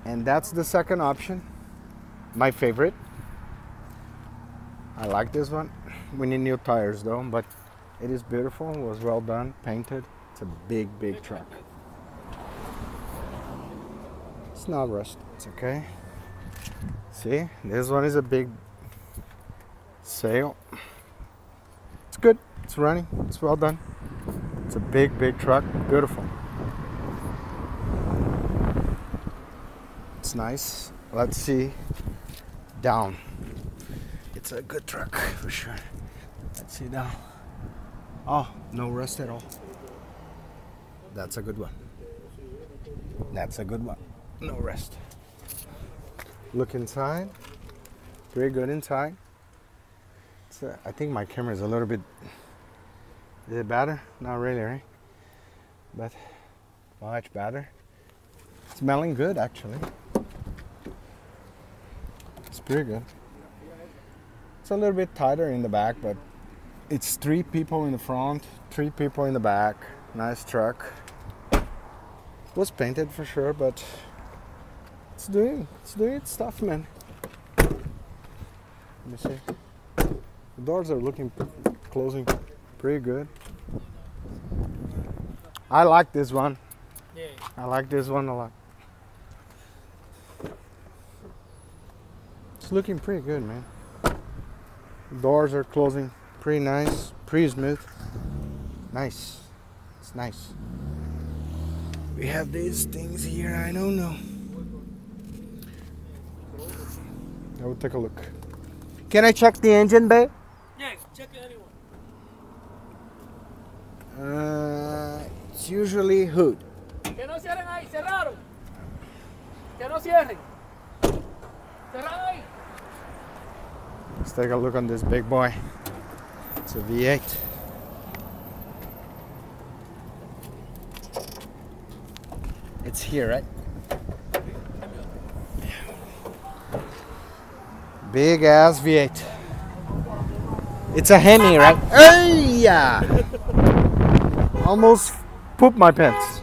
And that's the second option, my favorite. I like this one. We need new tires though, but it is beautiful. It was well done, painted. It's a big truck. It's not rusted, it's okay. See, this one is a big sail. It's good, it's running, it's well done. It's a big truck, beautiful. It's nice. Let's see down. It's a good truck for sure. Let's see down. Oh, no rust at all. That's a good one. That's a good one. No rust. Look inside. Very good inside. I think my camera is a little bit. Is it better? Not really, right? But much better. Smelling good, actually. It's pretty good. It's a little bit tighter in the back, but it's 3 people in the front, 3 people in the back. Nice truck. It was painted for sure, but it's doing its stuff, man. Let me see. The doors are closing pretty good. I like this one. Yeah. I like this one a lot. It's looking pretty good, man. Doors are closing pretty nice, pretty smooth. Nice. It's nice. We have these things here, I don't know. I will take a look. Can I check the engine, babe? Yeah, check anyone. It's usually hood. Que no cierren ahí, cerraron. Que no cierren. Cerran ahí. Let's take a look on this big boy. It's a V8. It's here, right? Big ass V8. It's a Hemi, right? Hey, yeah. Almost pooped my pants.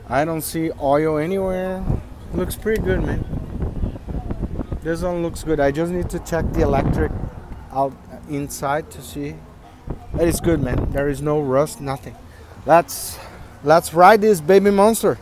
I don't see oil anywhere. Looks pretty good, man. This one looks good. I just need to check the electric out inside to see. It is good, man. There is no rust, nothing. Let's ride this baby monster.